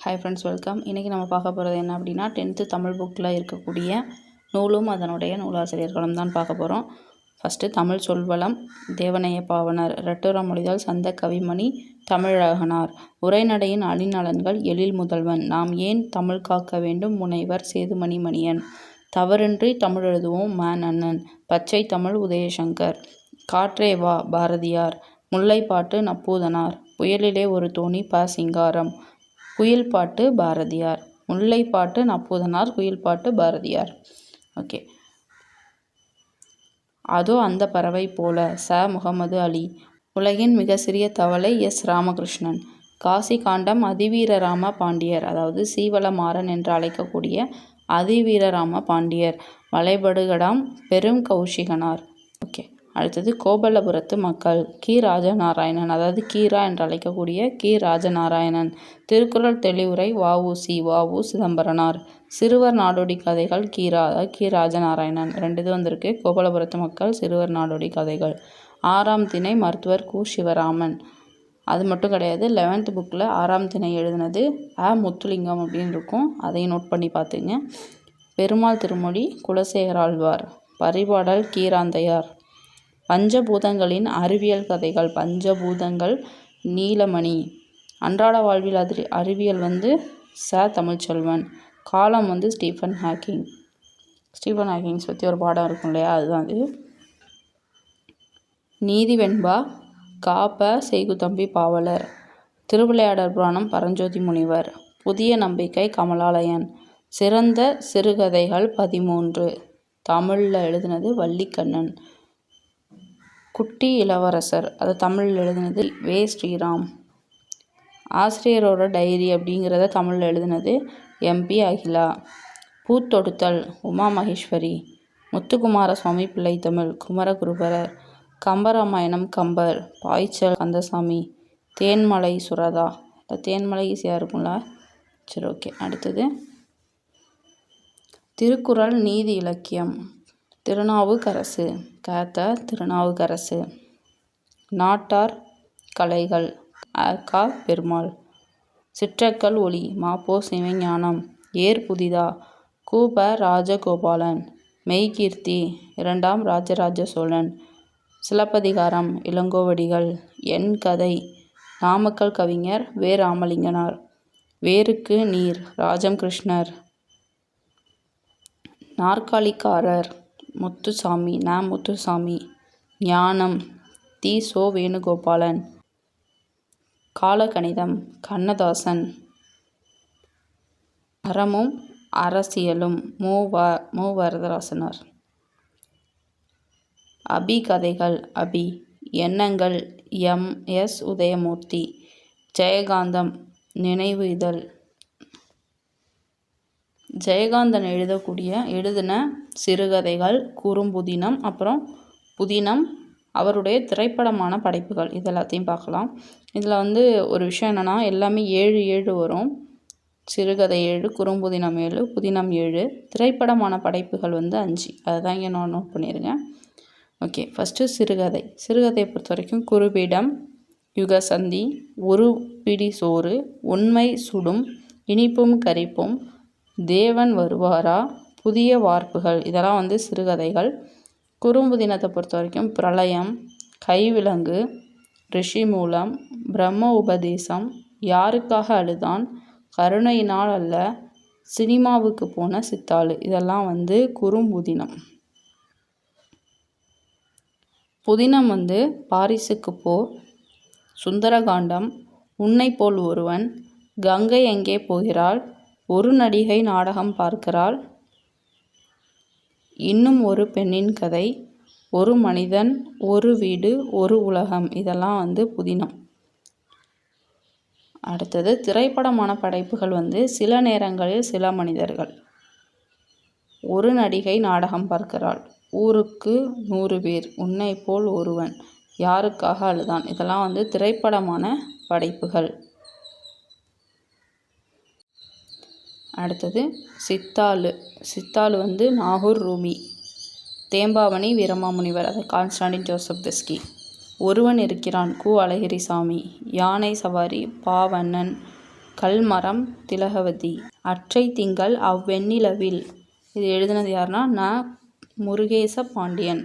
Hi friends, welcome. இன்றைக்கி நம்ம பார்க்க போகிறது என்ன அப்படின்னா 10th தமிழ் புக்கில் இருக்கக்கூடிய நூலும் அதனுடைய நூலாசிரியர்களும் தான் பார்க்க போகிறோம். ஃபஸ்ட்டு தமிழ் சொல்வளம், தேவனைய பாவனர், ரெட்டுற மொழிதல், சந்த கவிமணி, தமிழகனார், உரைநடையின் அணிநலன்கள், எழில் முதல்வன், நாம் ஏன் தமிழ் காக்க வேண்டும், முனைவர் சேதுமணி மணியன், தவறின்றி தமிழ் எழுதுவோம் அண்ணன், பச்சை தமிழ் உதயசங்கர், காற்றே வா பாரதியார், முல்லைப்பாட்டு நப்பூதனார், புயலிலே ஒரு தோணி சிங்காரம், குயில் பாட்டு பாரதியார், முல்லைப்பாட்டு நப்பூதனார், குயில் பாட்டு பாரதியார். ஓகே. அதோ அந்த பறவை போல முகமது அலி, உலகின் மிக சிறிய தவளை ராமகிருஷ்ணன், காசி காண்டம் அதிவீரராம பாண்டியர், அதாவது சீவளமாறன் என்று அழைக்கக்கூடிய அதிவீரராம பாண்டியர், வளைபடுகடாம் பெரும் கௌஷிகனார். ஓகே. அடுத்தது கோபல்லபுரத்து மக்கள், ராஜநாராயணன், அதாவது கீரா என்று அழைக்கக்கூடிய ராஜநாராயணன், திருக்குறள் தெளிவுரை வஉ சிதம்பரனார், சிறுவர் நாடோடி கதைகள் அதாவது ராஜநாராயணன். 2 இது வந்திருக்கு. கோபல்லபுரத்து மக்கள், சிறுவர் நாடோடி கதைகள். 6ஆம் திணை மருத்துவர் சிவராமன். அது மட்டும் கிடையாது, 11th புக்கில் 6ஆம் திணை எழுதினது முத்துலிங்கம் அப்படின்னு இருக்கும். அதையும் நோட் பண்ணி பார்த்துங்க. பெருமாள் திருமொழி குலசேகராழ்வார், பரிபாடல் கீராந்தையார், பஞ்சபூதங்களின் அறிவியல் கதைகள், பஞ்சபூதங்கள் நீலமணி, அன்றாட வாழ்வில் அறிவியல் தமிழ்ச்செல்வன், காலம் ஸ்டீஃபன் ஹாக்கிங்ஸ் பற்றி ஒரு பாடம் இருக்கும் இல்லையா, அதுதான் அது. நீதி வெண்பா செய்குதம்பி பாவலர், திருவிளையாடற் புராணம் பரஞ்சோதி முனிவர், புதிய நம்பிக்கை கமலாலயன், சிறந்த சிறுகதைகள் 13 தமிழில் எழுதினது வள்ளிக்கண்ணன், குட்டி இளவரசர் அது தமிழில் எழுதினது ஸ்ரீராம், ஆசிரியரோட டைரி அப்படிங்கிறத தமிழில் எழுதினது MP அகிலா, பூத்தொடுத்தல் உமா மகேஸ்வரி, முத்துக்குமார சுவாமி பிள்ளைத்தமிழ் குமரகுருபரர், கம்பராமாயணம் கம்பர், பாய்ச்சல் கந்தசாமி, தேன்மலை சுரதா. தேன்மலை ஈஸியாக இருக்கும்ல, சரி ஓகே. அடுத்தது திருக்குறள் நீதி இலக்கியம், திருநாவுக்கரசு திருநாவுக்கரசு, நாட்டார் கலைகள் பெருமாள், சிற்றக்கல் ஒளி சிவஞானம், புதிதா ராஜகோபாலன், மெய்கீர்த்தி 2ஆம் ராஜராஜ சோழன், சிலப்பதிகாரம் இளங்கோவடிகள், என் கதை நாமக்கல் கவிஞர் ராமலிங்கனார், வேருக்கு நீர் ராஜம் கிருஷ்ணர், நாற்காலிக்காரர் முத்துசாமி, ஞானம் வேணுகோபாலன், காலகணிதம் கண்ணதாசன், அறமும் அரசியலும் வரதராசனார், கதைகள் எண்ணங்கள் MS உதயமூர்த்தி, ஜெயகாந்தம் நினைவு இதழ், ஜெயகாந்தன் எழுதின சிறுகதைகள் குறும்புதினம், அப்புறம் புதினம், அவருடைய திரைப்படமான படைப்புகள், இது எல்லாத்தையும் பார்க்கலாம். இதில் ஒரு விஷயம் என்னென்னா, எல்லாமே 7 வரும். சிறுகதை 7, குறும்புதினம் 7, புதினம் 7, திரைப்படமான படைப்புகள் 5. அதுதான் இங்கே நான் நோட் பண்ணிடுங்க. ஓகே. ஃபஸ்ட்டு சிறுகதையை பொறுத்த வரைக்கும் குறுபீடம், யுகசந்தி, ஒரு பிடி சோறு, உண்மை சுடும், இனிப்பும் கரிப்பும், தேவன் வருவாரா, புதிய வார்ப்புகள், இதெல்லாம் சிறுகதைகள். குறும்புதினத்தை பொறுத்த வரைக்கும் பிரளயம், கைவிலங்கு, ரிஷி மூலம், பிரம்ம உபதேசம், யாருக்காக அழுதான், கருணையினால் அல்ல, சினிமாவுக்கு போன சித்தாளு, இதெல்லாம் குறும்புதினம். புதினம் பாரிஸுக்கு போ, சுந்தரகாண்டம், உன்னை போல் ஒருவன், கங்கை எங்கே போகிறாள், ஒரு நடிகை நாடகம் பார்க்கிறாள், இன்னும் ஒரு பெண்ணின் கதை, ஒரு மனிதன், ஒரு வீடு, ஒரு உலகம், இதெல்லாம் புதினம். அடுத்தது திரைப்படமான படைப்புகள் சில நேரங்களில் சில மனிதர்கள், ஒரு நடிகை நாடகம் பார்க்கிறாள், ஊருக்கு 100 பேர், உன்னை போல் ஒருவன், யாருக்காக அழுதான், இதெல்லாம் திரைப்படமான படைப்புகள். அடுத்தது சித்தாளு நாகூர் ரூமி, தேம்பாவணி வீரமாமுனிவர், அது கான்ஸ்டாண்டின் ஜோசப் பெஸ்கி, ஒருவன் இருக்கிறான் அழகிரிசாமி, யானை சவாரி பாவண்ணன், கல்மரம் திலகவதி. அற்றை திங்கள் அவ்வெண்ணிலவில். இது எழுதினது யாருன்னா ந. முருகேச பாண்டியன்.